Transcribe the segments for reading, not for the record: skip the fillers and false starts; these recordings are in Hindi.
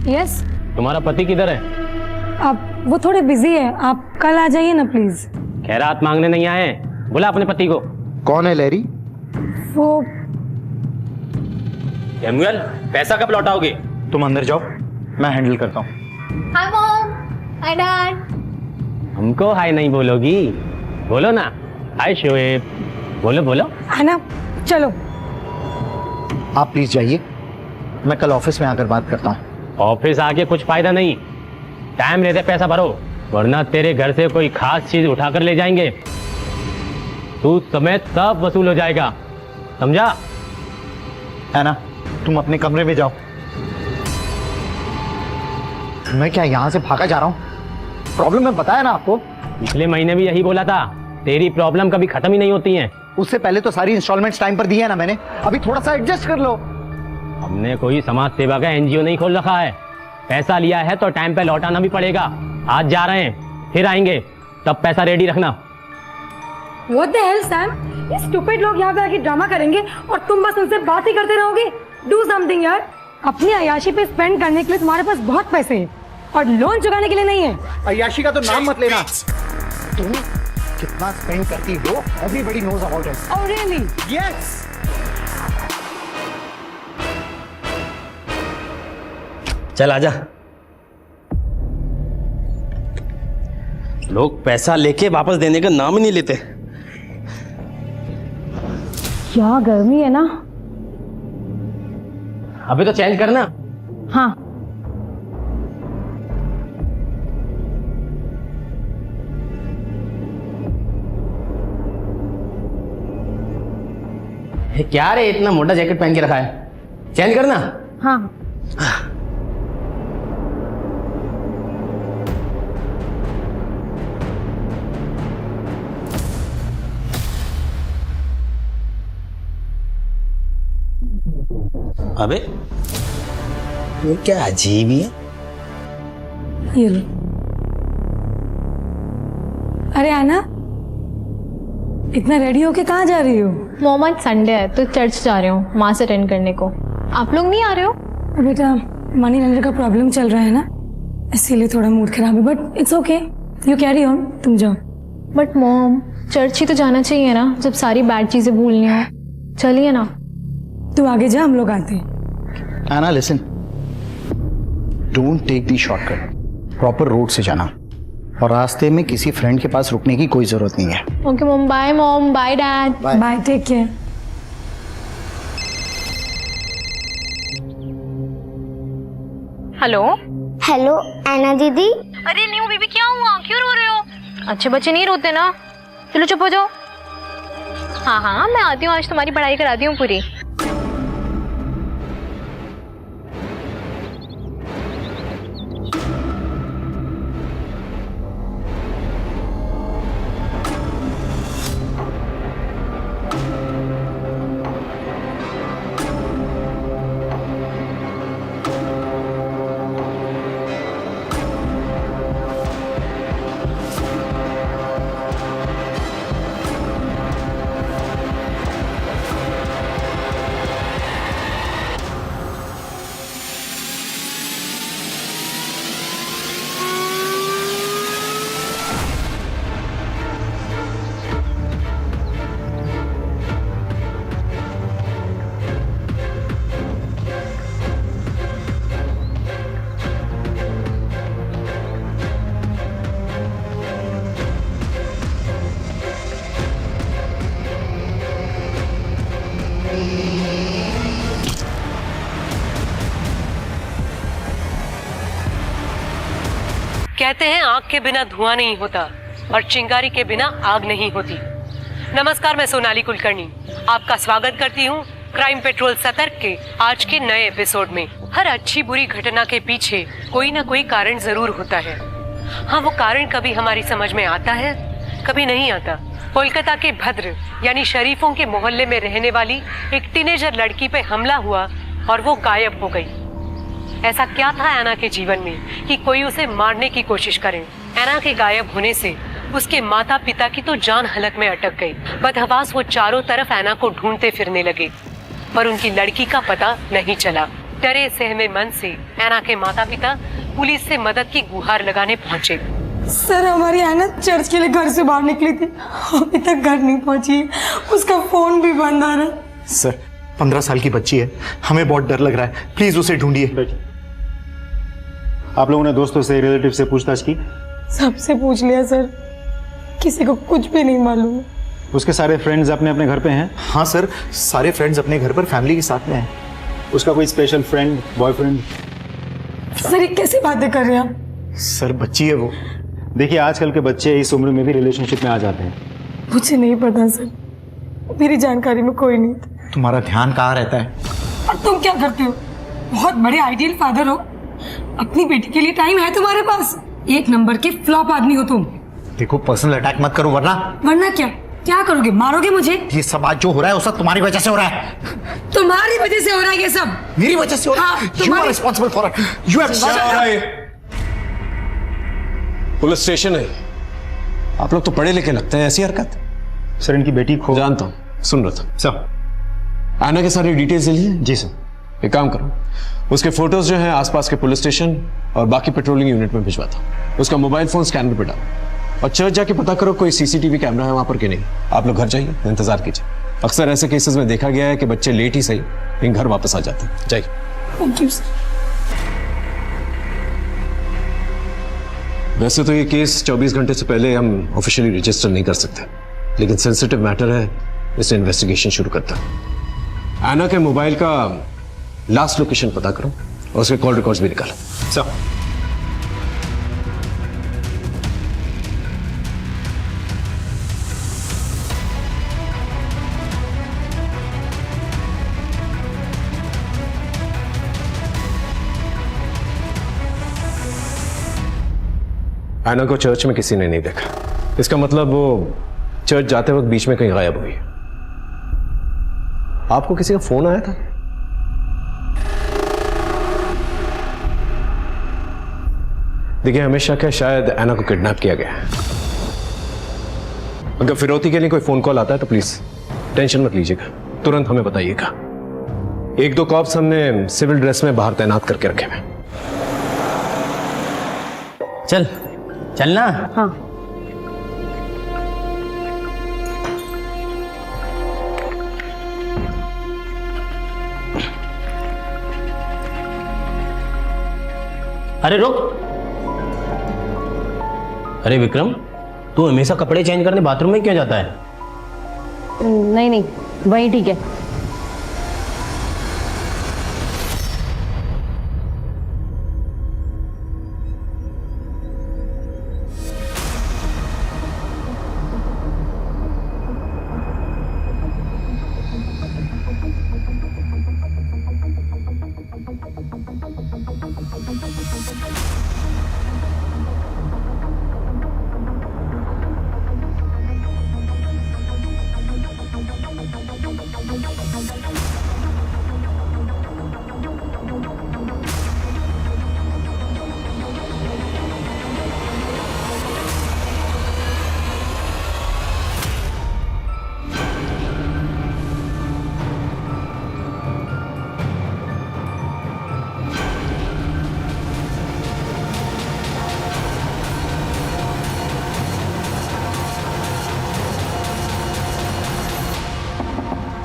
यस। तुम्हारा पति किधर है? अब वो थोड़े बिजी है, आप कल आ जाइए ना प्लीज। खैरात मांगने नहीं आए, बुला अपने पति को। कौन है लैरी? वो सैमुअल, पैसा कब लौटाओगे? तुम अंदर जाओ, मैं हैंडल करता हूँ। Hi mom, hi dad. हमको हाय नहीं बोलोगी? बोलो ना, हाय शोएब, बोलो बोलो। आना, चलो। आप प्लीज जाइए, मैं कल ऑफिस में आकर बात करता हूँ। ऑफिस आके कुछ फायदा नहीं, टाइम लेते पैसा भरो, वरना तेरे घर से कोई खास चीज उठाकर ले जाएंगे। तू समेत सब वसूल हो जाएगा, समझा? है ना, तुम अपने कमरे में जाओ। मैं क्या यहाँ से भागा जा रहा हूँ? प्रॉब्लम मैं बताया ना आपको। पिछले महीने भी यही बोला था, तेरी प्रॉब्लम कभी खत्म ही नहीं होती हैं। उससे पहले तो सारी इंस्टॉलमेंट्स टाइम पर दी है ना मैंने, अभी थोड़ा सा एडजस्ट कर लो। हमने कोई समाज सेवा का एनजीओ नहीं खोल रखा है, पैसा लिया है तो टाइम पे लौटाना भी पड़ेगा। आज जा रहे हैं, फिर आएंगे, तब पैसा रेडी रखना। What the hell, Sam? ये स्टूपिड लोग यहाँ पे आके ड्रामा करेंगे और तुम बस उनसे बात ही करते रहोगे। Do something यार। अपनी अय्याशी पे स्पेंड करने के लिए तुम्हारे पास बहुत पैसे हैं और लोन चुकाने के लिए नहीं है। अय्याशी का तो नाम मत लेना। तुम कितना स्पेंड करती हो, everybody knows about it. Oh really? Yes. चल आजा। लोग पैसा लेके वापस देने का नाम ही नहीं लेते। क्या गर्मी है ना। अभी तो चेंज करना। हाँ। क्या रे, इतना मोटा जैकेट पहन के रखा है, चेंज करना। हाँ। अबे ये क्या अजीब ही है। ये लो। अरे आना, इतना रेडी होके कहाँ जा रही हो? मॉम आज संडे है तो चर्च जा रही हूँ माँ से अटेंड करने को। आप लोग नहीं आ रहे हो? बेटा मनी लेंडर का प्रॉब्लम चल रहा है ना, इसीलिए थोड़ा मूड खराब है, but it's okay, you carry on, तुम जाओ। बट मॉम चर्च ही तो जाना चाहिए ना, जब सारी बैड चीजें भूलनी हो। चलिए ना। तू आगे जा, हम लोग आते हैं। Anna, listen. Don't take the shortcut. Proper road से जाना और रास्ते में किसी फ्रेंड के पास रुकने की कोई जरूरत नहीं है। Okay mom, bye dad. Bye, take care. Hello hello Aina दीदी। अरे न्यू बेबी, क्या हुआ, क्यों रो रहे हो? अच्छे बच्चे नहीं रोते ना, चलो चुप हो जाओ। हाँ हाँ मैं आती हूँ, आज तुम्हारी पढ़ाई कराती हूँ पूरी। कहते हैं आग के बिना धुआं नहीं होता और चिंगारी के बिना आग नहीं होती। नमस्कार, मैं सोनाली कुलकर्णी आपका स्वागत करती हूँ क्राइम पेट्रोल सतर्क के आज के नए एपिसोड में। हर अच्छी बुरी घटना के पीछे कोई ना कोई कारण जरूर होता है। हाँ, वो कारण कभी हमारी समझ में आता है, कभी नहीं आता। कोलकाता के भद्र यानी शरीफों के मोहल्ले में रहने वाली एक टीनेजर लड़की पे हमला हुआ और वो गायब हो गई। ऐसा क्या था ऐना के जीवन में कि कोई उसे मारने की कोशिश करे? ऐना के गायब होने से उसके माता पिता की तो जान हलक में अटक गई। बदहवास वो चारों तरफ ऐना को ढूंढते फिरने लगे पर उनकी लड़की का पता नहीं चला। डरे सहमे मन से ऐना के माता पिता पुलिस से मदद की गुहार लगाने पहुंचे। सर हमारी ऐना चर्च के लिए घर से बाहर निकली थी, अभी तक घर नहीं पहुंची, उसका फोन भी बंद आ रहा है। सर 15 साल की बच्ची है, हमें बहुत डर लग रहा है, प्लीज उसे ढूंढिए। आप लोगों ने दोस्तों से, रिलेटिव से पूछताछ की? सबसे पूछ लिया सर, किसी को कुछ भी नहीं मालूम। उसके सारे फ्रेंड्स अपने अपने घर पे हैं? हाँ सर, सारे फ्रेंड्स अपने घर पर फैमिली के साथ में हैं। उसका कोई स्पेशल फ्रेंड, बॉयफ्रेंड? सर ये कैसी बातें कर रहे हैं आप? सर बच्ची है वो। देखिए आजकल के बच्चे इस उम्र में भी रिलेशनशिप में आ जाते हैं। मुझे नहीं पता सर, मेरी जानकारी में कोई नहीं था। तुम्हारा ध्यान कहाँ रहता है? और तुम क्या करते हो? बहुत बड़े आइडियल फादर हो, अपनी बेटी के लिए टाइम है तुम्हारे पास? एक नंबर के फ्लॉप आदमी हो तुम। देखो पर्सनल अटैक मत करो, वरना क्या करोगे? मारोगे मुझे? ये सब आज जो हो रहा है वो सब तुम्हारी वजह से हो रहा है। तुम्हारी वजह से हो रहा है ये सब? मेरी वजह से हो रहा है? हाँ, You are responsible for it. You have police station है। आप लोग तो पढ़े लिखे लगते हैं, ऐसी हरकत? सर इनकी बेटी खो। जानता हूँ, सुन रहा था। सर आना के सारी डिटेल्स लिए? जी सर। एक काम करो, उसके फोटोज जो हैं आसपास के पुलिस स्टेशन और बाकी पेट्रोलिंग यूनिट में भिजवाता हूँ। उसका मोबाइल फोन स्कैनर पे डालो और चर्च जाके पता करो कोई सीसीटीवी कैमरा है वहां पर कि नहीं। आप लोग घर जाइए, इंतजार कीजिए। अक्सर ऐसे केसेस में देखा गया है कि बच्चे लेट ही सही लेकिन घर वापस आ जाते हैं। जाइए। Thank you sir. वैसे तो ये केस 24 घंटे से पहले हम ऑफिशियली रजिस्टर नहीं कर सकते, लेकिन सेंसिटिव मैटर है इसलिए इन्वेस्टिगेशन शुरू करता है। आना के मोबाइल का लास्ट लोकेशन पता करो और उसके कॉल रिकॉर्ड्स भी निकालो। सर आना को चर्च में किसी ने नहीं देखा, इसका मतलब वो चर्च जाते वक्त बीच में कहीं गायब हुई। आपको किसी का फोन आया था? देखिए हमें शक है शायद एना को किडनैप किया गया है। अगर फिरौती के लिए कोई फोन कॉल आता है तो प्लीज टेंशन मत लीजिएगा, तुरंत हमें बताइएगा। 1-2 कॉप्स हमने सिविल ड्रेस में बाहर तैनात करके रखे हैं। चलना। हाँ। अरे रुक। अरे विक्रम, तू हमेशा कपड़े चेंज करने बाथरूम में क्यों जाता है? नहीं वही ठीक है।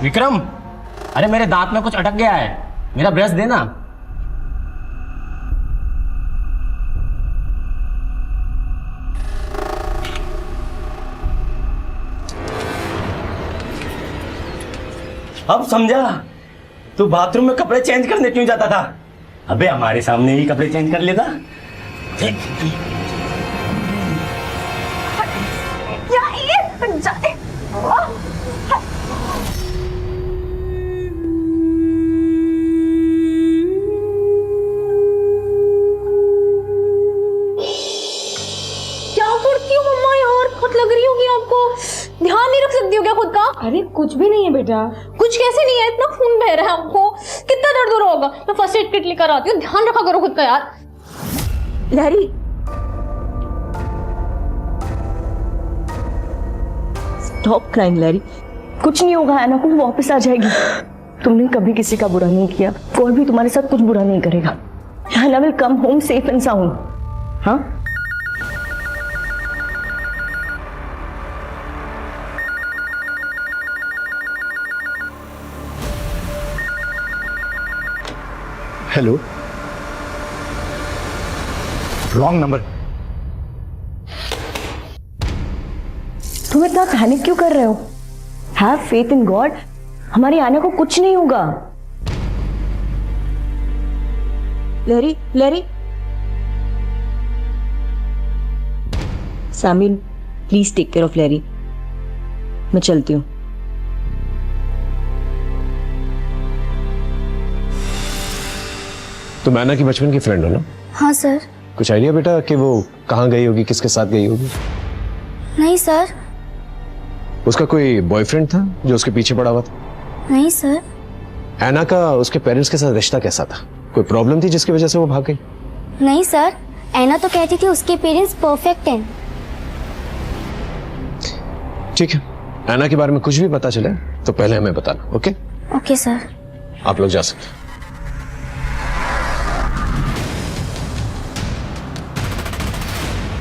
विक्रम, अरे मेरे दांत में कुछ अटक गया है, मेरा ब्रश देना। अब समझा तू बाथरूम में कपड़े चेंज करने क्यों जाता था? अबे हमारे सामने ही कपड़े चेंज कर लेता। लग रही होगी आपको, ध्यान नहीं रख सकती हो क्या खुद का? अरे कुछ भी नहीं है बेटा। कुछ कैसे नहीं है, इतना खून बह रहा है आपको, कितना दर्द हो रहा होगा। मैं फर्स्ट एड किट लेकर आती हूँ, ध्यान रखा करो खुद का यार। लहरी, स्टॉप क्राइंग लहरी, कुछ नहीं होगा, ऐना को वापस आ जाएगी। तुमने कभी किसी का बुरा नहीं किया, कोई भी तुम्हारे साथ कुछ बुरा नहीं करेगा। हैना will come home safe and sound. हाँ, हेलो, रॉन्ग नंबर। तुम इतना पैनिक क्यों कर रहे हो? हैव फेथ इन गॉड, हमारी आना को कुछ नहीं होगा। लहरी, लहरी, सामिल प्लीज टेक केयर ऑफ लहरी। मैं चलती हूँ। तुम ऐना की बचपन की फ्रेंड हो ना? हाँ सर। कुछ आइडिया बेटा कि वो कहाँ गई होगी, किसके साथ गई होगी? नहीं सर। उसका कोई बॉयफ्रेंड था जो उसके पीछे पड़ा हुआ था? नहीं सर। ऐना का उसके पेरेंट्स के साथ रिश्ता कैसा था? कोई प्रॉब्लम थी जिसकी वजह से वो भाग गई? नहीं सर, ऐना तो कहती थी उसके पेरेंट्स परफेक्ट हैं। ठीक है, ऐना के बारे में कुछ भी पता चले तो पहले हमें बताना। ओके? Okay sir. आप लोग जा सकते।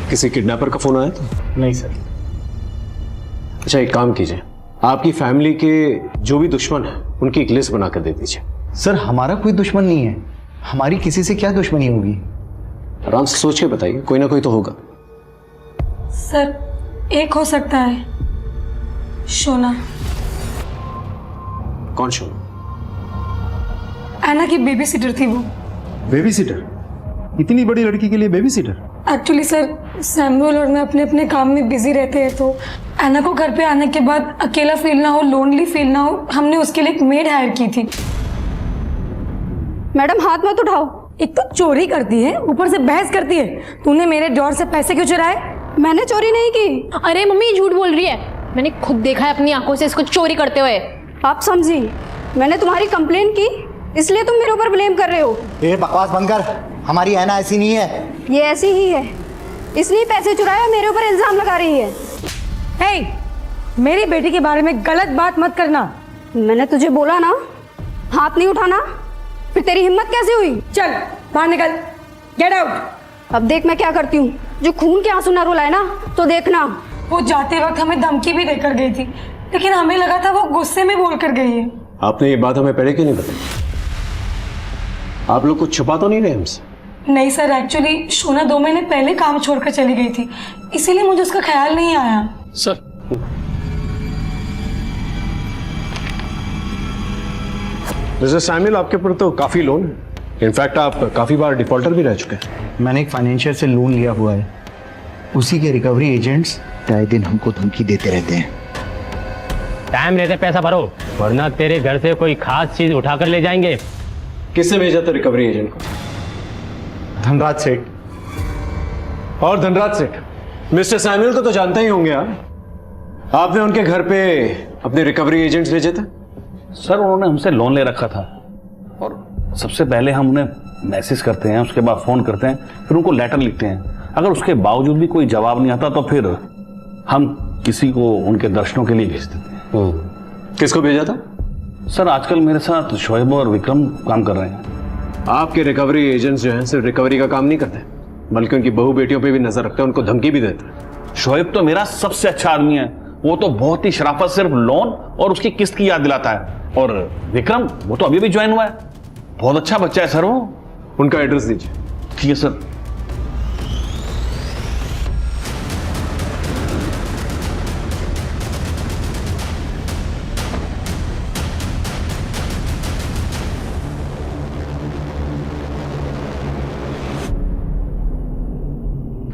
किसी किडनैपर का फोन आया था? नहीं सर। अच्छा, एक काम कीजिए, आपकी फैमिली के जो भी दुश्मन है उनकी एक लिस्ट बनाकर दे दीजिए। सर, हमारा कोई दुश्मन नहीं है, हमारी किसी से क्या दुश्मनी होगी? आराम से सोच के बताइए, कोई ना कोई तो होगा। सर, एक हो सकता है, शोना। कौन शोना? ऐना की बेबी सीटर थी वो। Baby seater? इतनी बड़ी लड़की के लिए baby seater? Actually sir, Samuel और मैं अपने अपने काम में बिजी रहते हैं, तो ऐना को घर पे आने के बाद अकेला फील ना हो, लोनली फील ना हो, हमने उसके लिए एक मेड हायर की थी। मैडम हाथ मत उठाओ। एक तो चोरी करती है, ऊपर से बहस करती है। तूने मेरे ड्रॉर से पैसे क्यों चुराए? मैंने चोरी नहीं की। अरे मम्मी झूठ बोल रही है, मैंने खुद देखा है अपनी आंखों से इसको चोरी करते हुए। आप समझी, मैंने तुम्हारी कंप्लेन की इसलिए तुम मेरे ऊपर ब्लेम कर रहे हो। ये बकवास बंद कर, हमारी ऐना ऐसी नहीं है। ये ऐसी ही है, इसलिए पैसे चुराया, मेरे ऊपर इल्जाम लगा रही है। हे, मेरी बेटी के बारे में गलत बात मत करना। मैंने तुझे बोला ना हाथ नहीं उठाना, फिर तेरी हिम्मत कैसे हुई? चल बाहर निकल, गेट आउट। अब देख मैं क्या करती हूँ, जो खून के आंसू ना रुलाए ना तो देखना। वो जाते वक्त हमें धमकी भी देकर गई थी, लेकिन हमें लगा था वो गुस्से में बोल कर गई है। आपने ये बात हमें पहले क्यों नहीं बताई? आप लोग कुछ छुपा तो नहीं रहे हमसे? नहीं सर, एक्चुअली शोना 2 महीने पहले काम छोड़कर चली गई थी, इसीलिए मुझे उसका ख्याल नहीं आया। सर, मिस्टर सैमुअल, आपके ऊपर तो काफी लोन है। इनफैक्ट आप काफी बार डिफॉल्टर भी रह चुके हैं। मैंने एक फाइनेंशियर से लोन लिया हुआ है, उसी के रिकवरी एजेंट्स आए दिन हमको धमकी देते रहते हैं। टाइम लेते पैसा भरो, वरना तेरे घर से कोई खास चीज उठाकर ले जाएंगे। किसने भेजा था रिकवरी एजेंट को? धनराज सेठ। और धनराज सेठ मिस्टर सैमुअल को तो जानते ही होंगे आप। आपने उनके घर पे अपने रिकवरी एजेंट्स भेजे थे? सर, उन्होंने हमसे लोन ले रखा था और सबसे पहले हम उन्हें मैसेज करते हैं, उसके बाद फोन करते हैं, फिर उनको लेटर लिखते हैं। अगर उसके बावजूद भी कोई जवाब नहीं आता तो फिर हम किसी को उनके दर्शनों के लिए भेज देते हैं। किसको भेजा था? सर, आजकल मेरे साथ शोएब और विक्रम काम कर रहे हैं। आपके रिकवरी एजेंट्स जो हैं सिर्फ रिकवरी का काम नहीं करते, बल्कि उनकी बहू बेटियों पे भी नजर रखते हैं, उनको धमकी भी देते हैं। शोएब तो मेरा सबसे अच्छा आदमी है, वो तो बहुत ही शराफत सिर्फ लोन और उसकी किस्त की याद दिलाता है। और विक्रम, वो तो अभी भी ज्वाइन हुआ है, बहुत अच्छा बच्चा है सर वो। उनका एड्रेस दीजिए। ठीक है सर।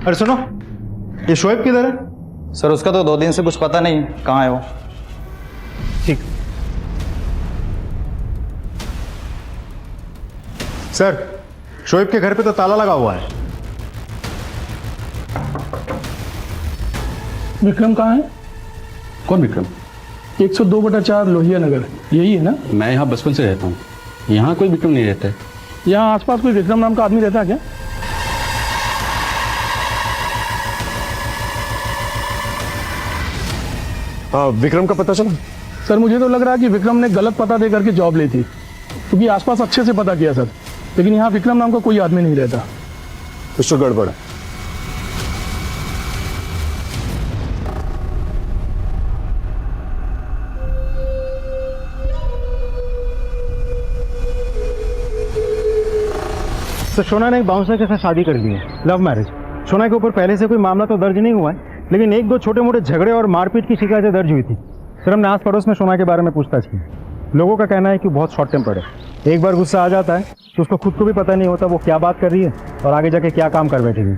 अरे सुनो, ये शोएब किधर है? सर, उसका तो 2 दिन से कुछ पता नहीं कहाँ है वो। ठीक सर, शोएब के घर पे तो ताला लगा हुआ है। विक्रम कहाँ है? कौन विक्रम? 102/4 लोहिया नगर, यही है ना? मैं यहाँ बचपन से रहता हूँ, यहाँ कोई विक्रम नहीं रहता है। यहाँ आसपास कोई विक्रम नाम का आदमी रहता है क्या? विक्रम का पता चला? सर मुझे तो लग रहा है कि विक्रम ने गलत पता दे करके जॉब ली थी, क्योंकि आसपास अच्छे से पता किया सर, लेकिन यहाँ विक्रम नाम का कोई आदमी नहीं रहता। कुछ तो गड़बड़ है। तो शोना ने एक बाउंसर के साथ शादी कर ली है, लव मैरिज। शोना के ऊपर पहले से कोई मामला तो दर्ज नहीं हुआ है, लेकिन एक दो छोटे मोटे झगड़े और मारपीट की शिकायतें दर्ज हुई थी। सर हमने आस पड़ोस में शोना के बारे में पूछताछ की। लोगों का कहना है कि बहुत शॉर्ट टेम्पर्ड है, एक बार गुस्सा आ जाता है तो उसको खुद को भी पता नहीं होता वो क्या बात कर रही है और आगे जाके क्या काम कर बैठेगी।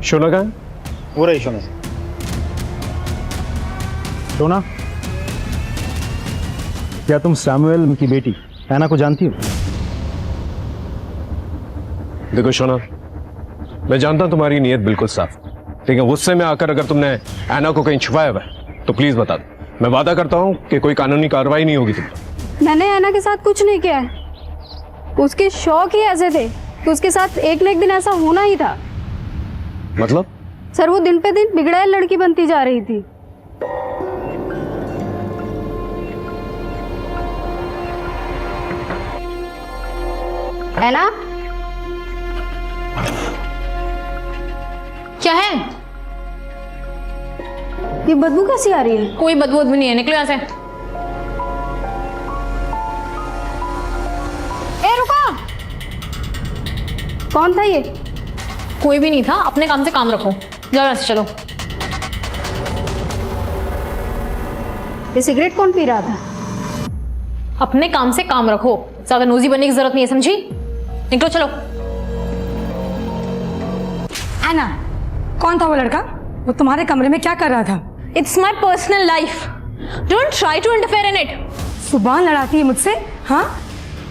शोना कहाँ है? वो रही शोना। शोना, क्या तुम सैमुअल की बेटी ऐना को जानती हो? देखो शोना, मैं जानता हूं तुम्हारी नीयत बिल्कुल साफ, लेकिन गुस्से में आकर अगर तुमने ऐना को कहीं छुपाया हुआ है तो प्लीज बता दो। मैं वादा करता हूं कि कोई कानूनी कार्रवाई नहीं होगी तुम पर। मैंने ऐना के साथ कुछ नहीं किया है। उसके शौक ही ऐसे थे कि उसके साथ एक न एक दिन ऐसा होना ही था। मतलब? सर वो दिन पे दिन बिगड़ैल लड़की बनती जा रही थी। ऐना, क्या है? ये बदबू कैसी आ रही है? कोई बदबू नहीं है, निकलो यहाँ से। ए रुको, कौन था ये? कोई भी नहीं था, अपने काम से काम रखो, जाओ यहाँ से, चलो। ये सिगरेट कौन पी रहा था? अपने काम से काम रखो, ज्यादा नोजी बनने की जरूरत नहीं है, समझी? निकलो, चलो। ऐना, कौन था वो लड़का? वो तुम्हारे कमरे में क्या कर रहा था? It's my personal life, don't try to interfere in it. जुबान लड़ाती है मुझसे? हाँ,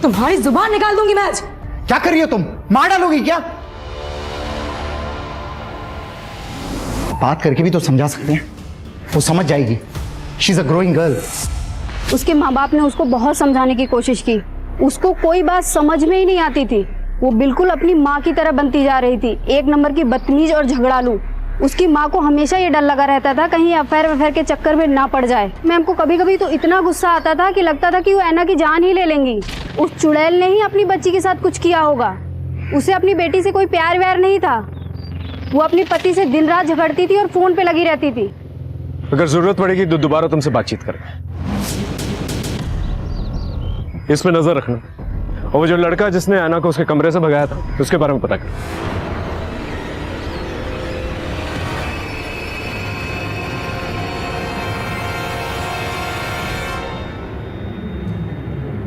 तुम्हारी जुबान निकाल दूंगी मैं आज। क्या कर रही हो तुम? मार डालोगी क्या? बात करके भी तो समझा सकते हैं, वो समझ जाएगी। She is a growing girl. उसके माँ बाप ने उसको बहुत समझाने की कोशिश की, उसको कोई बात समझ में ही नहीं आती थी। वो बिल्कुल अपनी माँ की तरह बनती जा रही थी, एक नंबर की बदतमीज और झगड़ालू। उसकी माँ को हमेशा ये डर लगा रहता था कहीं अफेयर के चक्कर में ना पड़ जाए। मैम को कभी कभी तो इतना गुस्सा आता था कि लगता था कि वो ऐना की जान ही ले लेंगी। उस चुड़ैल ने ही अपनी बच्ची के साथ कुछ किया होगा। उसे अपनी बेटी से कोई प्यार व्यार नहीं था। वो अपने पति से दिन रात झगड़ती थी और फोन पे लगी रहती थी। अगर जरूरत पड़ेगी तो दोबारा तुमसे बातचीत करें, इस पे नजर रखना। और वो जो लड़का जिसने ऐना को उसके कमरे से भगाया था, उसके बारे में पता कर।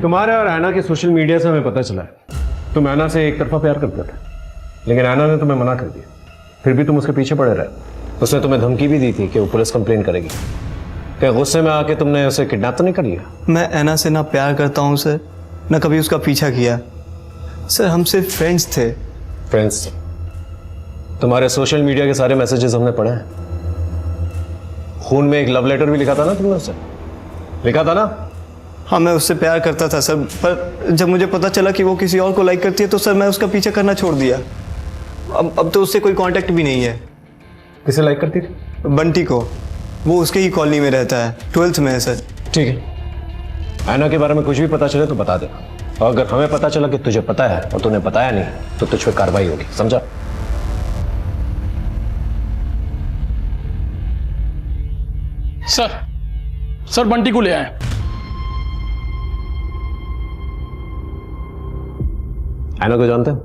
तुम्हारे और ऐना के सोशल मीडिया से हमें पता चला है तुम ऐना से एक तरफा प्यार करते थे, लेकिन ऐना ने तुम्हें मना कर दिया, फिर भी तुम उसके पीछे पड़े रहे। उसने तुम्हें धमकी भी दी थी कि वो पुलिस कंप्लेन करेगी। क्या गुस्से में आके तुमने उसे किडनैप तो नहीं कर लिया? मैं ऐना से ना प्यार करता हूँ सर, ना कभी उसका पीछा किया सर। हम सिर्फ फ्रेंड्स थे। फ्रेंड्स? तुम्हारे सोशल मीडिया के सारे मैसेजेस हमने पढ़े हैं। खून में एक लव लेटर भी लिखा था ना तुमने उससे? लिखा था ना? हाँ मैं उससे प्यार करता था सर, पर जब मुझे पता चला कि वो किसी और को लाइक करती है तो सर मैं उसका पीछा करना छोड़ दिया। अब तो उससे कोई कांटेक्ट भी नहीं है। किसे लाइक करती थी? बंटी को। वो उसके ही कॉलोनी में रहता है, 12th में है सर। ठीक है, ऐना के बारे में कुछ भी पता चले तो बता देना, और अगर हमें पता चला कि तुझे पता है और तूने बताया नहीं तो तुझ पे कार्रवाई होगी, समझा? सर बंटी को ले आए। ऐना को जानते हो?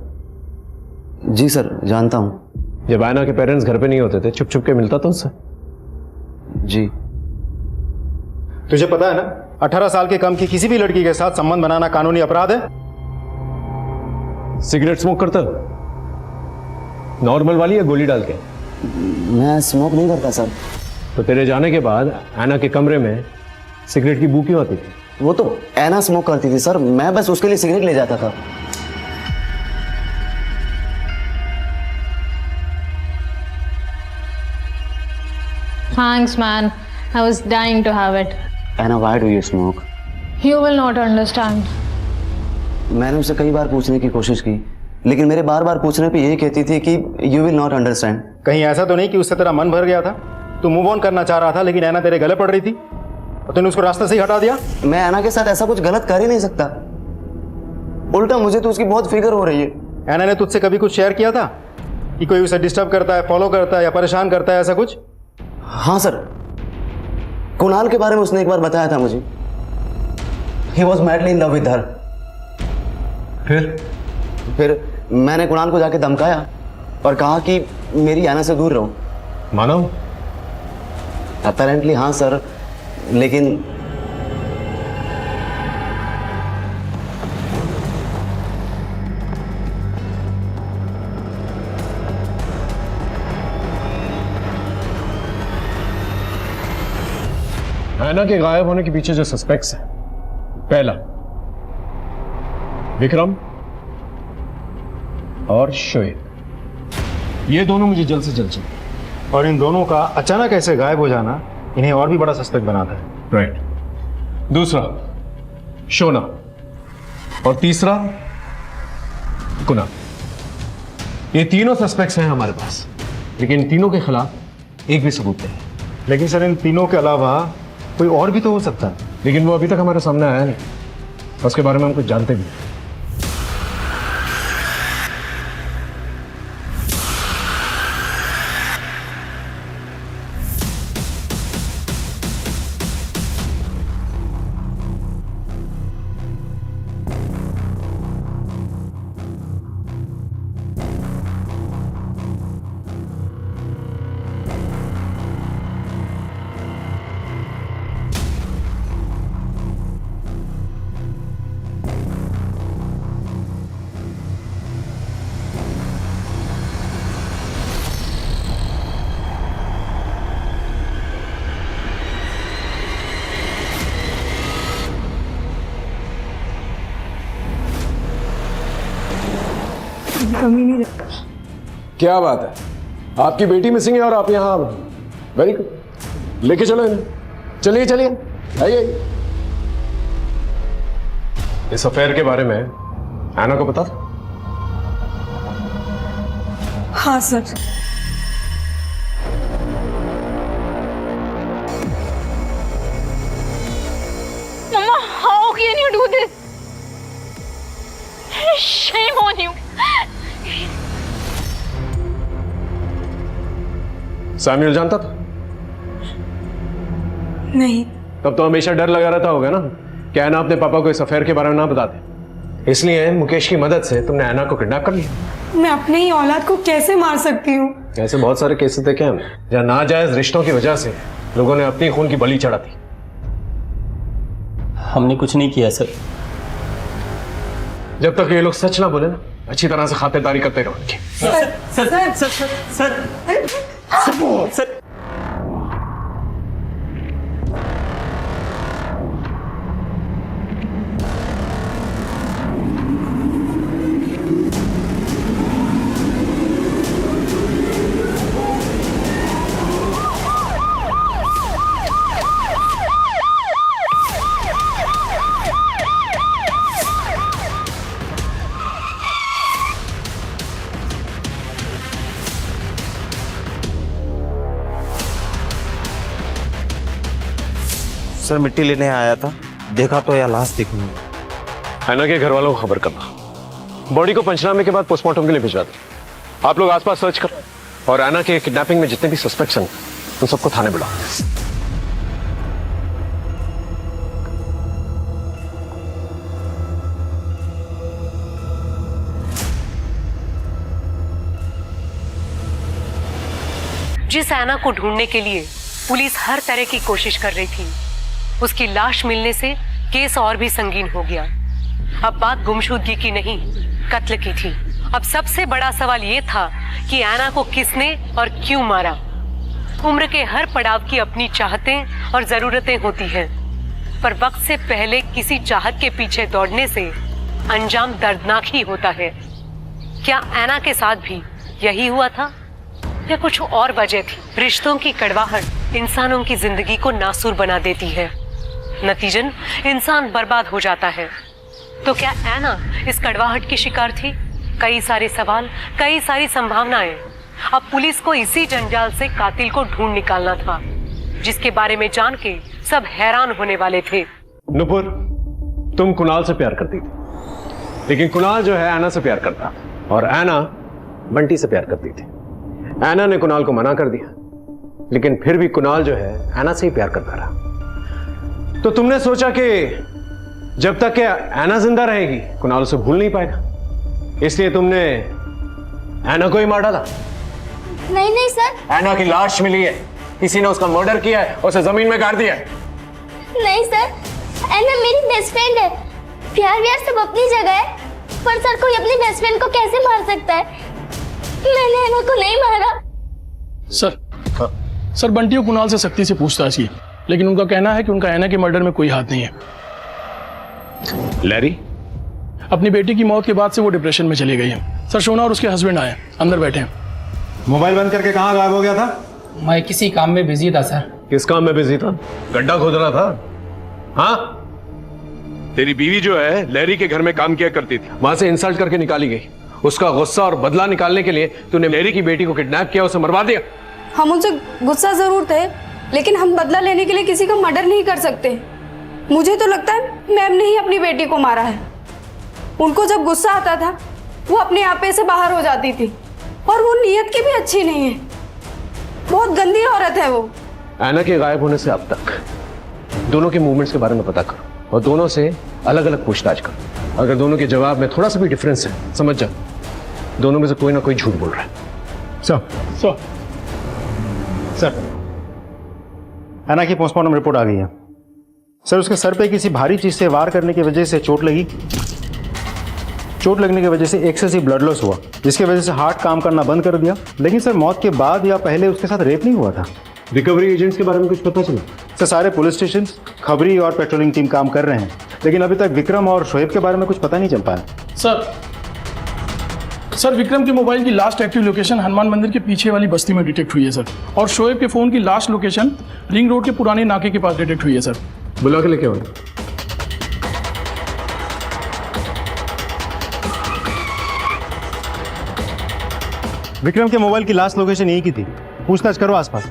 जी सर जानता हूँ। जब ऐना के पेरेंट्स घर पे नहीं होते थे, छुप छुप के मिलता था उससे? जी। तुझे पता है ना, 18 साल के कम की किसी भी लड़की के साथ संबंध बनाना कानूनी अपराध है। सिगरेट स्मोक करता हो? नॉर्मल वाली या गोली डाल के? मैं स्मोक नहीं करता सर। तो तेरे जाने के बाद ऐना के कमरे में सिगरेट की बू क्यों आती थी? वो तो ऐना स्मोक करती थी सर, मैं बस उसके लिए सिगरेट ले जाता था। Thanks, man. I was dying to have it. Anna, why do you smoke? You will not understand. मैंने उसे कई बार पूछने की कोशिश की, लेकिन मेरे बार बार पूछने पे यही कहती थी कि you will not understand. कहीं ऐसा तो नहीं कि उससे तेरा मन भर गया था, तू मूव ऑन करना चाह रहा था लेकिन ऐना तेरे गले पड़ रही थी? और तूने उसको रास्ते से ही हटा दिया। मैं ऐना के साथ ऐसा कुछ गलत कर ही नहीं सकता, उल्टा मुझे तो उसकी बहुत फिक्र हो रही है। ऐना ने तुझसे कभी कुछ शेयर किया था कि कोई उसे डिस्टर्ब करता है, फॉलो करता है या परेशान करता है, ऐसा कुछ? हाँ सर, कुणाल के बारे में उसने एक बार बताया था मुझे। He was madly in love with her। फिर मैंने कुणाल को जाके धमकाया और कहा कि मेरी ऐना से दूर रहो। मानो? अपेरेंटली हाँ सर, लेकिन ऐना के गायब होने के पीछे जो सस्पेक्ट्स हैं, पहला विक्रम और शोएब, ये दोनों मुझे जल्द से जल्द चाहिए। और इन दोनों का अचानक ऐसे गायब हो जाना इन्हें और भी बड़ा सस्पेक्ट बनाता है। राइट। दूसरा शोना और तीसरा कुणाल। ये तीनों सस्पेक्ट्स हैं हमारे पास, लेकिन इन तीनों के खिलाफ एक भी सबूत नहीं। लेकिन सर इन तीनों के अलावा कोई और भी तो हो सकता है। लेकिन वो अभी तक हमारे सामने आया नहीं, उसके बारे में हम कुछ जानते भी नहीं। कमी नहीं। क्या बात है, आपकी बेटी मिसिंग है और आप यहाँ? वेरी गुड, लेके चलो इन्हें। चलिए चलिए, आइए। इस अफेयर के बारे में ऐना को पता था? हाँ sir. Mama, how can you do this? Shame on you. Samuel जानता था? नहीं। तब तो हमेशा डर लगा रहता होगा ना कि ऐना अपने पापा को इस अफेयर के बारे में ना बताते। इसलिए मुकेश की मदद से तुमने ऐना को किडनैप कर लिया। मैं अपने ही औलाद को कैसे मार सकती हूँ? ऐसे बहुत सारे केसेस देखे हमने जहाँ नाजायज रिश्तों की वजह से लोगों ने अपनी खून की बलि चढ़ा दी। हमने कुछ नहीं किया सर। जब तक ये लोग सच ना बोले ना, अच्छी तरह से खातिरदारी करते रहो उनकी। Sir sir sir sir sir sir sir मिट्टी लेने आया था, देखा तो यह लाश दिख रही है। ऐना के घर वालों को खबर करना, बॉडी को पंचनामे के बाद पोस्टमार्टम के लिए भिजवा दो। आप लोग आसपास सर्च करो और ऐना के किडनैपिंग में जितने भी सस्पेक्ट्स हैं उन सबको थाने बुलाओ। जिस ऐना को ढूंढने के लिए पुलिस हर तरह की कोशिश कर रही थी, उसकी लाश मिलने से केस और भी संगीन हो गया। अब बात गुमशुदगी की नहीं, कत्ल की थी। अब सबसे बड़ा सवाल ये था कि ऐना को किसने और क्यों मारा। उम्र के हर पड़ाव की अपनी चाहतें और जरूरतें होती हैं, पर वक्त से पहले किसी चाहत के पीछे दौड़ने से अंजाम दर्दनाक ही होता है। क्या ऐना के साथ भी यही हुआ था या कुछ और वजह थी? रिश्तों की कड़वाहट इंसानों की जिंदगी को नासूर बना देती है, नतीजन इंसान बर्बाद हो जाता है। तो क्या ऐना इस कड़वाहट की शिकार थी? कई सारे सवाल, कई सारी संभावनाएं। अब पुलिस को इसी जंजाल से कातिल को ढूंढ निकालना था। जिसके बारे में जान के सब हैरान होने वाले थे। नुपुर, तुम कुणाल से प्यार करती थी, लेकिन कुणाल जो है ऐना से प्यार करता, और ऐना बंटी से प्यार करती थी। ऐना ने कुणाल को मना कर दिया, लेकिन फिर भी कुणाल जो है ऐना से ही प्यार करता रहा। तो तुमने सोचा कि जब तक कि ऐना जिंदा रहेगी कुणाल उसे भूल नहीं पाएगा, इसलिए तुमने ऐना को ही मार डाला। नहीं नहीं सर। ऐना की लाश मिली है, किसी ने उसका मर्डर किया है, उसे जमीन में गाड़ दिया है। नहीं सर, ऐना मेरी बेस्ट फ्रेंड है। प्यार व्यार सब अपनी जगह है, पर सर कोई अपनी बेस्ट फ्रेंड को कैसे मार सकता है? मैंने ऐना को नहीं मारा। सर बंटी और कुणाल से सख्ती से पूछताछ की, लेकिन उनका कहना है कि उनका ऐना के मर्डर में कोई हाथ नहीं है। लैरी? अपनी बेटी की मौत के बाद से वो डिप्रेशन में चली गई है। सर शोना और उसके हस्बैंड आए, अंदर बैठे हैं। मोबाइल बंद करके कहाँ गायब हो गया था? मैं किसी काम में बिजी था सर। किस काम में बिजी था? गड्ढा खोद रहा था? हाँ? तेरी बीवी जो है लैरी के घर में काम किया करती थी, वहां से इंसल्ट करके निकाली गई। उसका गुस्सा और बदला निकालने के लिए तूने लैरी की बेटी को किडनैप किया, उसे मरवा दिया। हम उनसे गुस्सा जरूर थे, लेकिन हम बदला लेने के लिए किसी का मर्डर नहीं कर सकते। मुझे तो लगता है मैम ने ही अपनी बेटी को मारा है। उनको जब गुस्सा आता था वो अपने आप से बाहर हो जाती थी, और वो नीयत की भी अच्छी नहीं है। बहुत गंदी औरत है वो। ऐना के गायब होने से अब तक दोनों के मूवमेंट्स के बारे में पता करो और दोनों से अलग अलग पूछताछ करो। अगर दोनों के जवाब में थोड़ा सा भी डिफरेंस है, समझ जा दोनों में से कोई ना कोई झूठ बोल रहा है। सर ऐना की पोस्टमार्टम रिपोर्ट आ गई है। सर उसके सर पे किसी भारी चीज से वार करने की वजह से चोट लगी। चोट लगने की वजह से एक्सेसिव ब्लड लॉस हुआ, जिसकी वजह से हार्ट काम करना बंद कर दिया। लेकिन सर मौत के बाद या पहले उसके साथ रेप नहीं हुआ था। रिकवरी एजेंट्स के बारे में कुछ पता चला? सर सारे पुलिस स्टेशन, खबरी और पेट्रोलिंग टीम काम कर रहे हैं, लेकिन अभी तक विक्रम और शोएब के बारे में कुछ पता नहीं चल पाया। सर विक्रम के मोबाइल की लास्ट एक्टिव लोकेशन हनुमान मंदिर के पीछे वाली बस्ती में डिटेक्ट हुई है सर, और शोएब के फोन की लास्ट लोकेशन रिंग रोड के पुराने नाके के पास डिटेक्ट हुई है सर। बुला के लेके आओ। विक्रम के मोबाइल की लास्ट लोकेशन यही की थी, पूछताछ करो आसपास।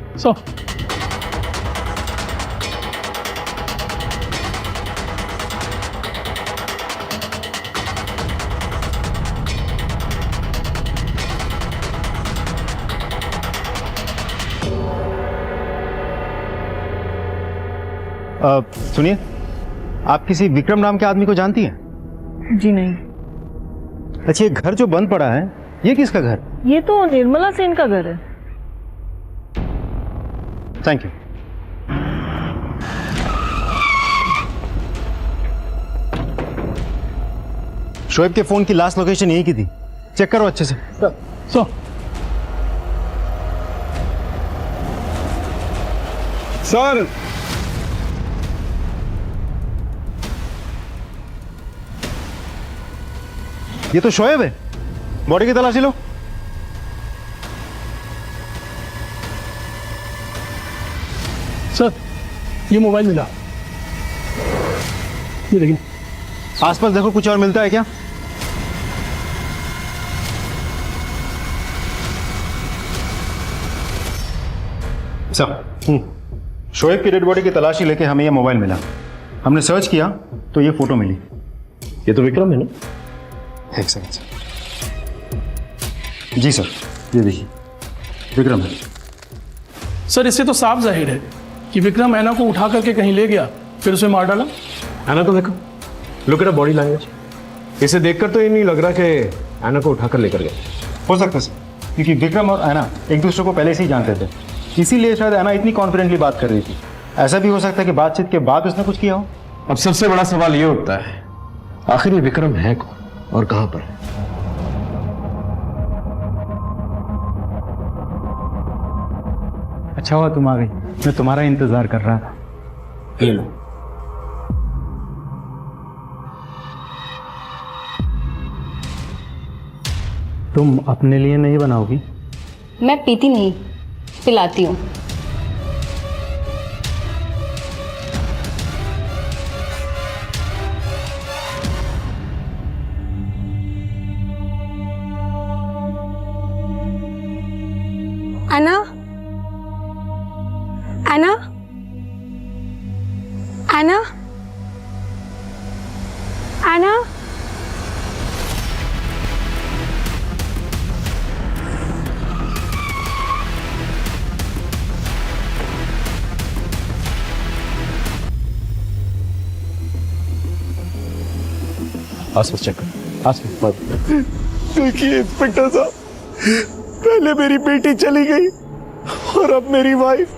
सुनिए, आप किसी विक्रम नाम के आदमी को जानती हैं? जी नहीं। अच्छा ये घर जो बंद पड़ा है ये किसका घर? ये तो निर्मला सेन का घर है। Thank you. शोएब के फोन की लास्ट लोकेशन यही की थी, चेक करो अच्छे से। सर ये तो शोएब है, बॉडी की तलाशी लो। सर ये मोबाइल मिला, ये देखिए। आसपास देखो कुछ और मिलता है क्या? सर शोएब की डेड बॉडी की तलाशी लेके हमें ये मोबाइल मिला। हमने सर्च किया तो ये फोटो मिली। ये तो विक्रम है ना? एक सेकंड सर। जी सर, ये देखिए विक्रम है। सर इससे तो साफ जाहिर है कि विक्रम ऐना को उठा करके कहीं ले गया, फिर उसे मार डाला। ऐना को देखो, लुक एट बॉडी लैंग्वेज। इसे देखकर तो ये नहीं लग रहा कि ऐना को उठाकर लेकर गए। हो सकता है सर, क्योंकि विक्रम और ऐना एक दूसरे को पहले से ही जानते थे, इसीलिए शायद ऐना इतनी कॉन्फिडेंटली बात कर रही थी। ऐसा भी हो सकता है कि बातचीत के बाद उसने कुछ किया हो। अब सबसे बड़ा सवाल ये उठता है, आखिर ये विक्रम है कौन और कहां पर है? अच्छा हुआ तुम आ गई, मैं तुम्हारा इंतजार कर रहा था। ये लो। तुम अपने लिए नहीं बनाओगी? मैं पीती नहीं, पिलाती हूँ। ऐना, ऐना, एना, आसपास चेक कर, आसपास। देखिए इंस्पेक्टर साहब, पहले मेरी बेटी चली गई और अब मेरी वाइफ।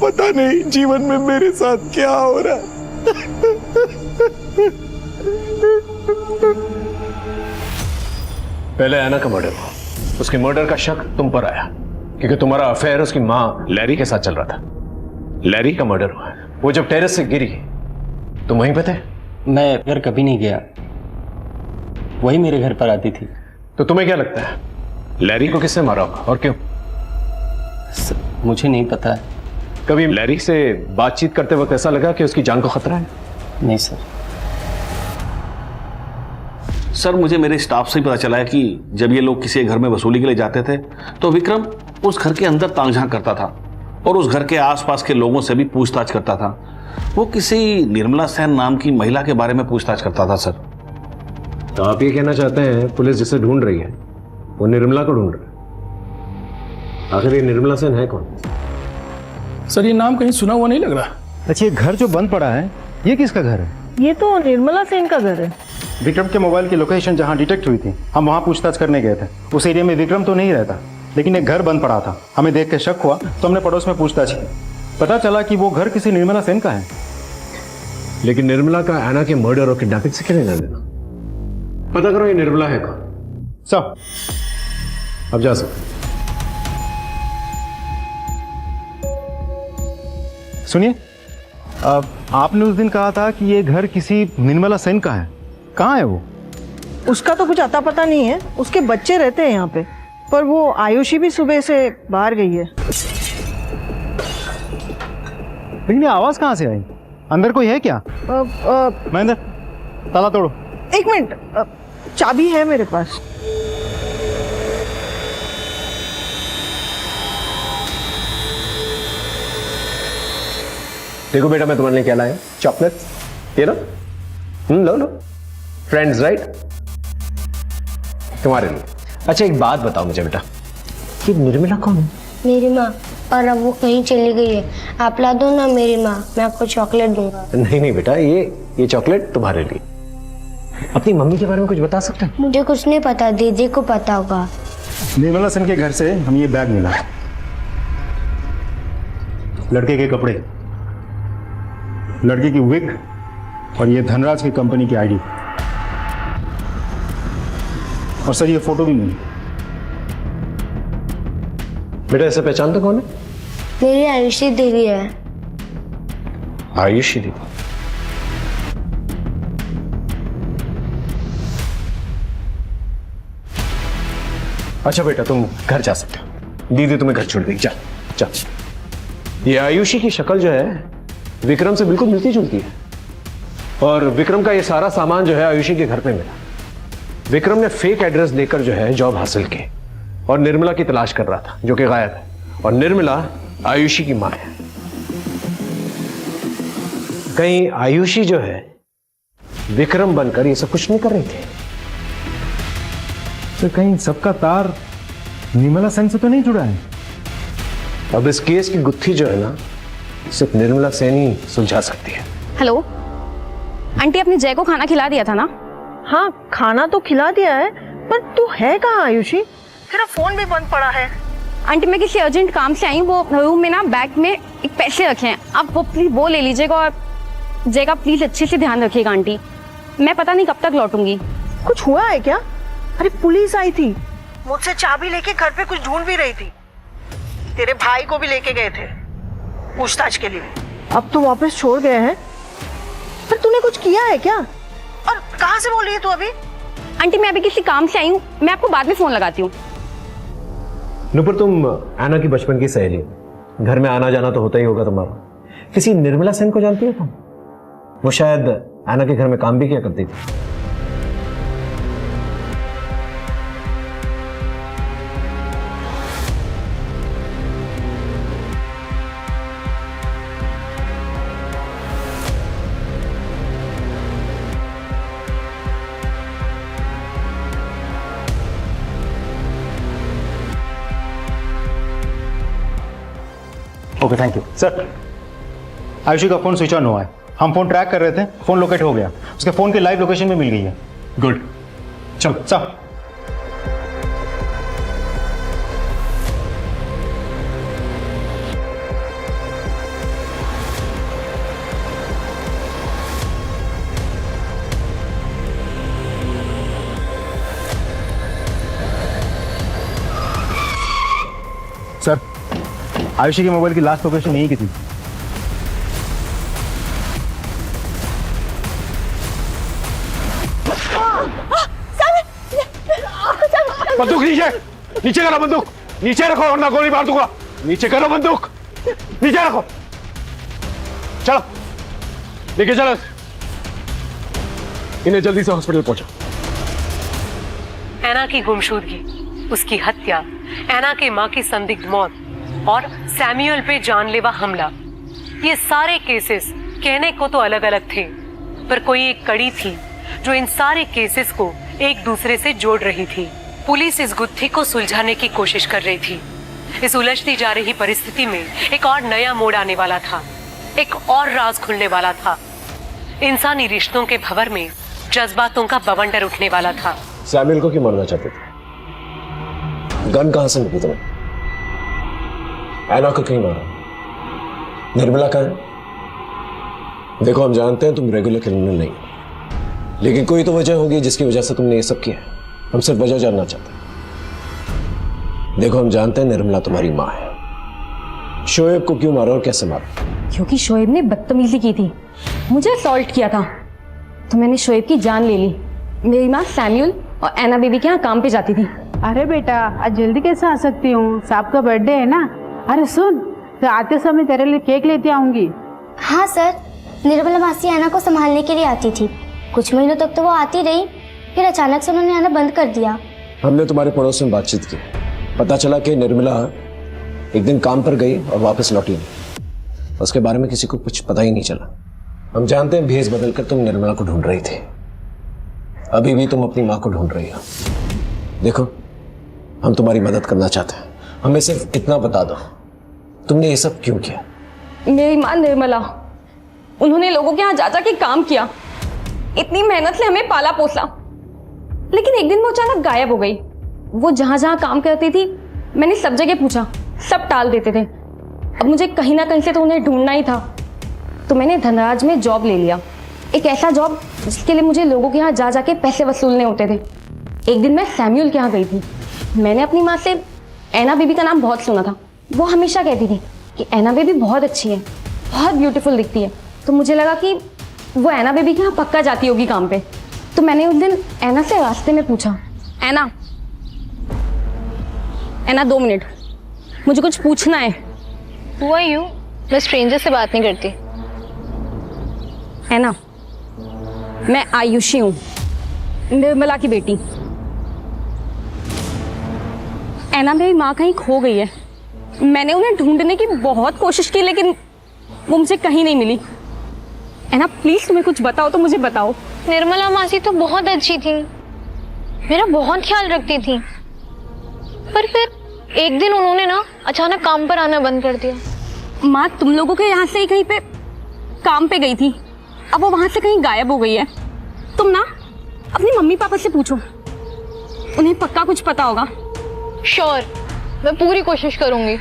पता नहीं जीवन में मेरे साथ क्या हो रहा है। पहले ऐना का मर्डर हुआ, उसके मर्डर का शक तुम पर आया क्योंकि तुम्हारा अफेयर उसकी माँ लैरी के साथ चल रहा था। लैरी का मर्डर हुआ, वो जब टेरेस से गिरी तुम वहीं पे थे? मैं घर कभी नहीं गया, वही मेरे घर पर आती थी। तो तुम्हें क्या लगता है लैरी को किसने मारा होगा और क्यों? मुझे नहीं पता है। कभी लैरी से बातचीत करते वक्त ऐसा लगा कि उसकी जान को खतरा है? नहीं सर। सर मुझे मेरे स्टाफ से ही पता चला है कि जब ये लोग किसी घर में वसूली के लिए जाते थे तो विक्रम उस घर के अंदर ताक झांक करता था और उस घर के आसपास के लोगों से भी पूछताछ करता था। वो किसी निर्मला सेन नाम की महिला के बारे में पूछताछ करता था सर। तो आप ये कहना चाहते हैं पुलिस जिसे ढूंढ रही है वो निर्मला को ढूंढ रही है? आखिर ये निर्मला सेन है कौन? सर ये नाम कहीं सुना हुआ नहीं लग रहा। अच्छा, ये घर जो बंद पड़ा है ये किसका घर है? ये तो निर्मला सेन का घर है। विक्रम के मोबाइल की लोकेशन जहाँ डिटेक्ट हुई थी, हम वहाँ पूछताछ करने गए थे। उस एरिया में विक्रम तो नहीं रहता, लेकिन एक घर बंद पड़ा था। हमें देख के शक हुआ तो हमने पड़ोस में पूछताछ की। पता चला कि वो घर किसी निर्मला सेन का है। लेकिन निर्मला का ऐना के मर्डर और किडनैपिंग से क्या लेना देना? पता करो ये निर्मला है कौन। सब अब जा सकते। सुनिए, आपने उस दिन कहा था कि ये घर किसी निर्मला सेन का है। कहाँ है वो? उसका तो कुछ अता पता नहीं है। उसके बच्चे रहते हैं यहाँ पे, पर वो आयुषी भी सुबह से बाहर गई है। लेकिन ये आवाज कहाँ से आई? अंदर कोई है क्या? महेंद्र, ताला तोड़ो। एक मिनट, चाबी है मेरे पास। देखो बेटा, मैं तुम्हारे लिए क्या लाया? चॉकलेट्स। ये लो, लो लो। फ्रेंड्स राइट, तुम्हारे लिए। अच्छा एक बात बताओ मुझे बेटा, कि निर्मला कौन है? मेरी माँ, और अब वो कहीं चली गई है। आप ला दो ना मेरी माँ, मैं आपको चॉकलेट दूंगा। नहीं नहीं बेटा, ये चॉकलेट तुम्हारे लिए। अपनी मम्मी के बारे में कुछ बता सकते हैं? मुझे कुछ नहीं पता, दीदी को पता होगा। निर्मला सेन के घर से हम ये बैग मिला, लड़के के कपड़े, लड़के की विग और ये धनराज की कंपनी की आईडी। और सर ये फोटो भी मिली। बेटा ऐसे पहचान तो कौन है? मेरी आयुषी दीदी है। आयुषी दीदी? अच्छा बेटा तुम घर जा सकते हो, दीदी तुम्हें घर छोड़ देगी। जा जा। ये आयुषी की शक्ल जो है विक्रम से बिल्कुल मिलती जुलती है, और विक्रम का ये सारा सामान जो है आयुषी के घर पे मिला। विक्रम ने फेक एड्रेस देकर जो है जॉब हासिल की और निर्मला की तलाश कर रहा था जो कि गायब है, और निर्मला आयुषी की मां है। कहीं आयुषी जो है विक्रम बनकर ये सब कुछ नहीं कर रही थी? तो कहीं सबका तार निर्मला सेन से तो नहीं जुड़ा है? अब इस केस की गुत्थी जो है ना सिर्फ निर्मला सेन ही सुलझा सकती है। हेलो आंटी, आपने जय को खाना खिला दिया था ना? हाँ, खाना तो खिला दिया है, पर तू है कहाँ आयुषी? तेरा फोन भी बंद पड़ा है। आंटी मैं किसी अर्जेंट काम से आई हूँ, वो रूम में ना बैग में एक पैसे रखे हैं, आप वो प्लीज वो ले लीजिएगा, और जय का प्लीज अच्छे से ध्यान रखिएगा आंटी। मैं पता नहीं कब तक लौटूंगी। कुछ हुआ है क्या? अरे पुलिस आई थी, मुझसे चाबी लेके घर पे कुछ ढूंढ भी रही थी। तेरे भाई को भी लेके गए थे पूछताछ के लिए। अब तो वापस छोड़ गए हैं, पर तूने कुछ किया है क्या? और कहाँ से बोल रही है तू अभी? आंटी मैं अभी किसी काम से आई हूँ, मैं आपको बाद में फोन लगाती हूँ। नुपुर तुम ऐना की बचपन की सहेली, घर में आना जाना तो होता ही होगा तुम्हारा। किसी निर्मला सेन को जानती हो तुम? वो शायद ऐना के घर में काम भी किया करती थी। Okay thank you sir. Ayushi का फोन स्विच ऑन हुआ है, हम फोन ट्रैक कर रहे थे, फोन लोकेट हो गया, उसके फोन की लाइव लोकेशन भी मिल गई है। गुड, चल सर। सर, आयुषी के मोबाइल की लास्ट लोकेशन यही की थी। बंदूक नीचे, नीचे करो बंदूक, नीचे रखो वरना गोली मार दूंगा। नीचे करो बंदूक, नीचे रखो। चलो लेके चलो इन्हें, जल्दी से हॉस्पिटल पहुंचो। ऐना की गुमशुदगी, उसकी हत्या, ऐना की मां की संदिग्ध मौत और सैमुअल पे जानलेवा हमला, ये सारे केसेस कहने को तो अलग अलग थे, पर कोई एक कड़ी थी जो इन सारे केसेस को एक दूसरे से जोड़ रही थी। पुलिस इस गुत्थी को सुलझाने की कोशिश कर रही थी। इस उलझती जा रही परिस्थिति में एक और नया मोड़ आने वाला था, एक और राज खुलने वाला था। इंसानी रिश्तों के भंवर में जज्बातों का बवंडर उठने वाला था। सैमुअल को क्यों मारना चाहते थे? गन कहां से मिली तुम्हें? ऐना को क्यों मारा? निर्मला कहां है? देखो हम जानते हैं तुम रेगुलर क्रिमिनल नहीं हो, लेकिन कोई तो वजह होगी जिसकी वजह से तुमने ये सब किया। हम सिर्फ वजह जानना चाहते हैं। देखो हम जानते हैं निर्मला तुम्हारी माँ है। शोएब को क्यों मारा और कैसे मारा? क्योंकि शोएब ने बदतमीजी की थी, मुझे असॉल्ट किया था, तो मैंने शोएब की जान ले ली। मेरी माँ सैमुअल और ऐना बेबी के यहाँ काम पे जाती थी। अरे बेटा आज जल्दी कैसे आ सकती हूँ, साहब का बर्थडे है ना। अरे सुन, तो आते समय तेरे लिए केक लेते आऊंगी। हाँ सर, निर्मला मासी ऐना को संभालने के लिए आती थी। कुछ महीनों तक तो वो आती रही, फिर अचानक से उन्होंने आना बंद कर दिया। हमने तुम्हारे पड़ोस में बातचीत की, पता चला कि निर्मला एक दिन काम पर गई और वापस लौटी नहीं। उसके बारे में किसी को कुछ पता ही नहीं चला। हम जानते हैं भेष बदलकर तुम निर्मला को ढूंढ रही थी, अभी भी तुम अपनी माँ को ढूंढ रही हो। देखो हम तुम्हारी मदद करना चाहते हैं, हमें सिर्फ इतना बता दो तुमने ये सब क्यों किया? मेरी माँ निर्मला, उन्होंने लोगों के यहाँ जा जा के काम किया, इतनी मेहनत से हमें पाला पोसा, लेकिन एक दिन वो अचानक गायब हो गई। वो जहां जहां काम करती थी मैंने सब जगह पूछा, सब टाल देते थे। अब मुझे कहीं ना कहीं से तो उन्हें ढूंढना ही था, तो मैंने धनराज में जॉब ले लिया, एक ऐसा जॉब जिसके लिए मुझे लोगों के यहाँ जा जाके पैसे वसूलने होते थे। एक दिन मैं सैमुअल के यहाँ गई थी। मैंने अपनी माँ से ऐना बेबी का नाम बहुत सुना था। वो हमेशा कहती थी कि ऐना बेबी बहुत अच्छी है, बहुत ब्यूटीफुल दिखती है, तो मुझे लगा कि वो ऐना बेबी के यहाँ पक्का जाती होगी काम पे। तो मैंने उस दिन ऐना से रास्ते में पूछा, ऐना 2 मिनट, मुझे कुछ पूछना है। Who are you? मैं स्ट्रेंजर से बात नहीं करती। ऐना, मैं आयुषी हूँ, निर्मला की बेटी। ऐना मेरी माँ कहीं खो गई है। मैंने उन्हें ढूंढने की बहुत कोशिश की, लेकिन वो मुझे कहीं नहीं मिली। ऐना प्लीज तुम्हें कुछ बताओ तो मुझे बताओ। निर्मला मासी तो बहुत अच्छी थी, मेरा बहुत ख्याल रखती थी, पर फिर एक दिन उन्होंने ना अचानक काम पर आना बंद कर दिया। माँ तुम लोगों के यहाँ से ही कहीं पे काम पे गई थी, अब वो वहां से कहीं गायब हो गई है। तुम ना अपनी मम्मी पापा से पूछो, उन्हें पक्का कुछ पता होगा। श्योर, मैं पूरी कोशिश करूंगी।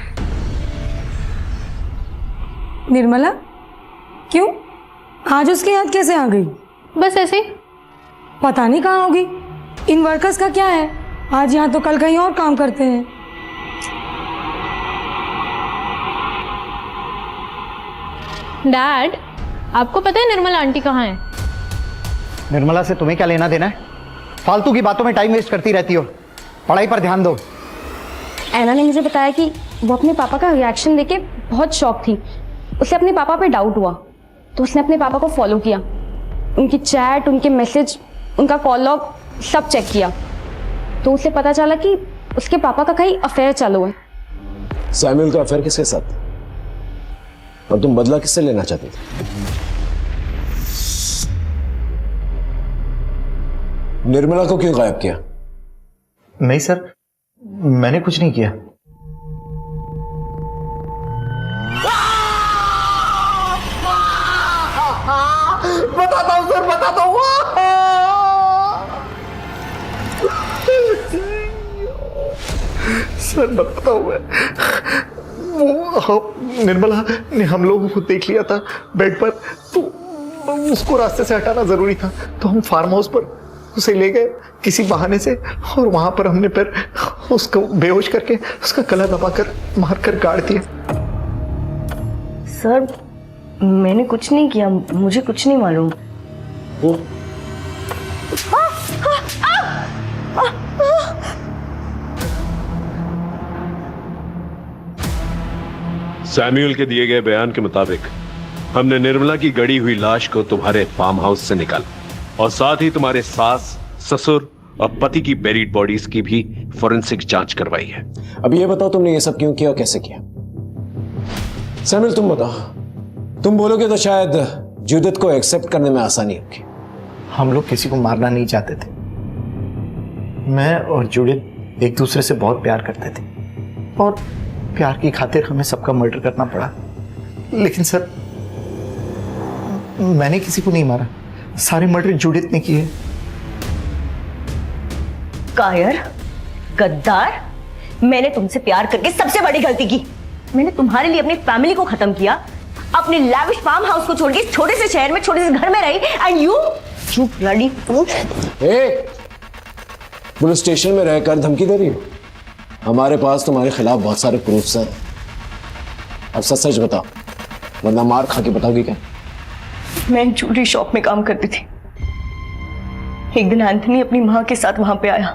निर्मला क्यों, आज उसकी याद कैसे आ गई? बस ऐसे। पता नहीं कहाँ होगी। इन वर्कर्स का क्या है, आज यहाँ तो कल कहीं और काम करते हैं। डैड, आपको पता है निर्मला आंटी कहाँ है? निर्मला से तुम्हें क्या लेना देना है? फालतू की बातों में टाइम वेस्ट करती रहती हो, पढ़ाई पर ध्यान दो। ऐना ने मुझे बताया कि वो अपने पापा का रिएक्शन देके बहुत शॉक थी। उसे अपने पापा पे डाउट हुआ, तो उसने अपने पापा को फॉलो किया, उनकी चैट, उनके मैसेज, उनका कॉल लॉग सब चेक किया। तो उसे पता चला कि उसके पापा का कहीं अफेयर चालू है। सैमुअल का अफेयर किसके साथ? और तुम बदला किससे लेना चाहते थे? निर्मला को क्यों गायब किया? नहीं सर, मैंने कुछ नहीं किया। बताता हूँ सर, बताता हूँ। सर बताता हूँ मैं, वो निर्मला ने हम लोगों को देख लिया था बेड पर, तो उसको रास्ते से हटाना जरूरी था, तो हम फार्म हाउस पर उसे ले गए किसी बहाने से, और वहां पर हमने फिर उसको बेहोश करके उसका गला दबाकर मारकर गाड़ दिया। सर मैंने कुछ नहीं किया, मुझे कुछ नहीं मालूम। सैमुअल के दिए गए बयान के मुताबिक हमने निर्मला की गड़ी हुई लाश को तुम्हारे फार्म हाउस से निकाला और साथ ही तुम्हारे सास, ससुर और पति की बेरीड बॉडीज की भी फोरेंसिक जांच करवाई है। अब ये बताओ तुमने ये सब क्यों किया और कैसे किया? सैमुअल तुम बताओ। तुम बोलोगे तो शायद जूडिथ को एक्सेप्ट करने में आसानी होगी। हम लोग किसी को मारना नहीं चाहते थे। मैं और जूडिथ एक दूसरे से बहुत प्यार करते थे और प्यार की खातिर हमें सबका मर्डर करना पड़ा। लेकिन सर मैंने किसी को नहीं मारा, सारे मर्डर जूडिथ ने किए। कायर, गद्दार, मैंने तुमसे प्यार करके सबसे बड़ी गलती की। मैंने तुम्हारे लिए अपनी फैमिली को खत्म किया, अपने लैविश फार्म हाउस को छोड़ के छोटे से शहर में छोटे से घर में रही, and you bloody fool. Police station में रहकर धमकी दे रही हो? हमारे पास तुम्हारे खिलाफ बहुत सारे प्रूफ्स हैं। अब सच सच बताओ, वरना मार खा के बताओगी क्या? मैं ज्वेलरी शॉप में काम करती थी। एक दिन एंथनी अपनी माँ के साथ वहां पे आया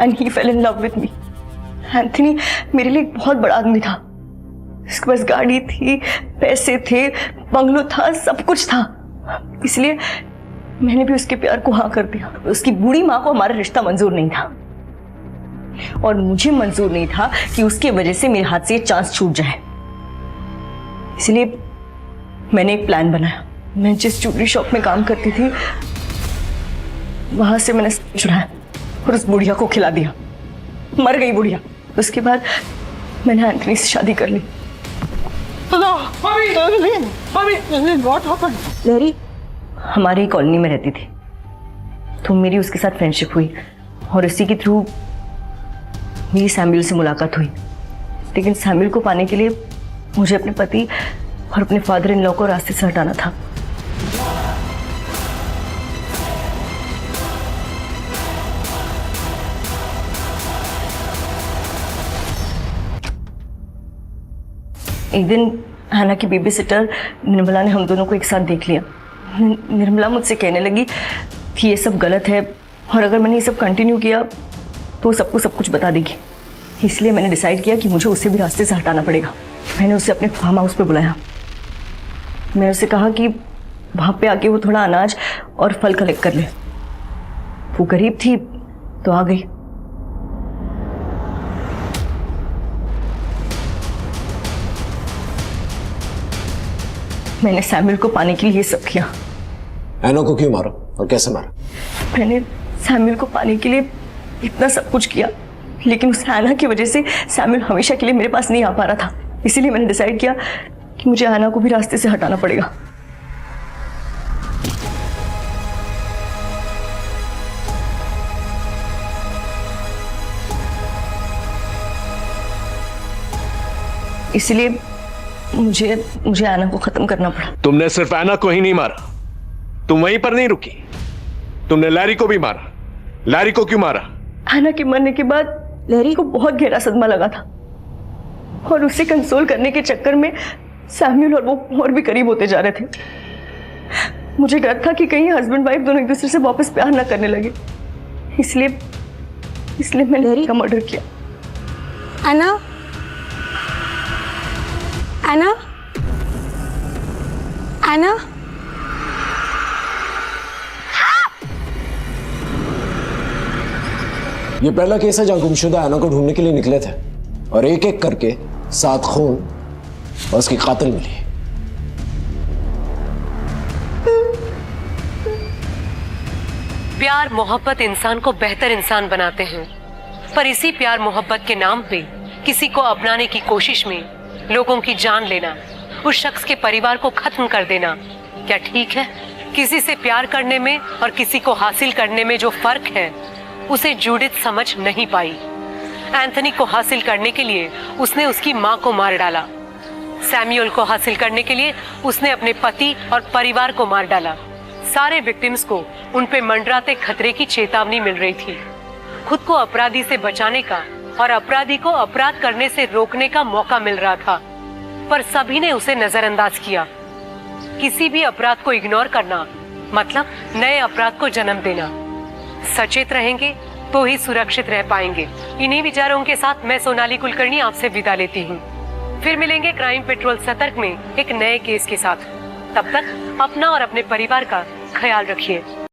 and he fail in love with me. Anthony मेरे लिए एक बहुत बड़ा आदमी था। उसके पास गाड़ी थी, पैसे थे, बंगलो था, सब कुछ था। इसलिए मैंने भी उसके प्यार को हाँ कर दिया। उसकी बूढ़ी माँ को हमारा रिश्ता मंजूर नहीं था और मुझे मंजूर नहीं था कि उसके वजह से मेरे हाथ से ये चांस छूट जाए। इसलिए मैंने एक प्लान बनाया। मैं जिस ज्वेलरी शॉप में काम करती थी वहां से मैंने चुराया और उस बुढ़िया को खिला दिया। मर गई बुढ़िया। उसके बाद मैंने एंथनी से शादी कर ली। लहरी हमारी ही कॉलोनी में रहती थी, तो मेरी उसके साथ फ्रेंडशिप हुई और इसी के थ्रू मेरी सैमुअल से मुलाकात हुई। लेकिन सैमुअल को पाने के लिए मुझे अपने पति और अपने फादर इन लॉ को रास्ते से हटाना था। एक दिन हैना की बेबी सिटर निर्मला ने हम दोनों को एक साथ देख लिया। निर्मला मुझसे कहने लगी कि ये सब गलत है और अगर मैंने ये सब कंटिन्यू किया तो सबको सब कुछ बता देगी। इसलिए मैंने डिसाइड किया कि मुझे उसे भी रास्ते से हटाना पड़ेगा। मैंने उसे अपने फार्म हाउस पे बुलाया। मैंने उसे कहा कि वहाँ पे आके वो थोड़ा अनाज और फल कलेक्ट कर ले। वो गरीब थी तो आ गई। मैंने सैमुअल को पाने के लिए ये सब किया। एनो को क्यों मारा और कैसे मारा? मैंने सैमुअल को पाने के लिए इतना सब कुछ किया, लेकिन उस आना की वजह से सैमुअल हमेशा के लिए मेरे पास नहीं आ पा रहा था। इसीलिए मैंने डिसाइड किया कि मुझे आना को भी रास्ते से हटाना पड़ेगा। इसलिए मुझे आना को खत्म करना पड़ा। तुमने सिर्फ एना को ही नहीं मारा, तुम वहीं पर नहीं रुकी, तुमने लैरी को भी मारा। लैरी को क्यों मारा? आना के मरने के बाद लैरी को बहुत गहरा सदमा लगा था और उसे कंसोल करने के चक्कर में सैमुअल और वो और भी करीब होते जा रहे थे। मुझे डर था कि कहीं हस्बैंड वाइफ दोनों एक दूसरे से वापस प्यार ना करने लगे, इसलिए मैंने लैरी का मर्डर किया। आना, आना, आना, ये पहला केस है जहां गुमशुदा एना को ढूंढने के लिए निकले थे और एक एक करके 7 खून और उसकी कातिल मिली। प्यार मोहब्बत इंसान को बेहतर इंसान बनाते हैं, पर इसी प्यार मोहब्बत के नाम पे किसी को अपनाने की कोशिश में लोगों की जान लेना, उस शख्स के परिवार को खत्म कर देना, क्या ठीक है? किसी से प्यार करने में और किसी को हासिल करने में जो फर्क है उसे जूडिथ समझ नहीं पाई। एंथनी को हासिल करने के लिए उसने उसकी माँ को मार डाला। सैमुअल को हासिल करने के लिए उसने अपने पति और परिवार को मार डाला। सारे विक्टिम्स को उन पे मंडराते खतरे की चेतावनी मिल रही थी। खुद को अपराधी से बचाने का और अपराधी को अपराध करने से रोकने का मौका मिल रहा था, पर सभी ने उसे नजरअंदाज किया। किसी भी अपराध को इग्नोर करना मतलब नए अपराध को जन्म देना। सचेत रहेंगे तो ही सुरक्षित रह पाएंगे। इन्हीं विचारों के साथ मैं सोनाली कुलकर्णी आपसे विदा लेती हूँ। फिर मिलेंगे क्राइम पेट्रोल सतर्क में एक नए केस के साथ। तब तक अपना और अपने परिवार का ख्याल रखिए।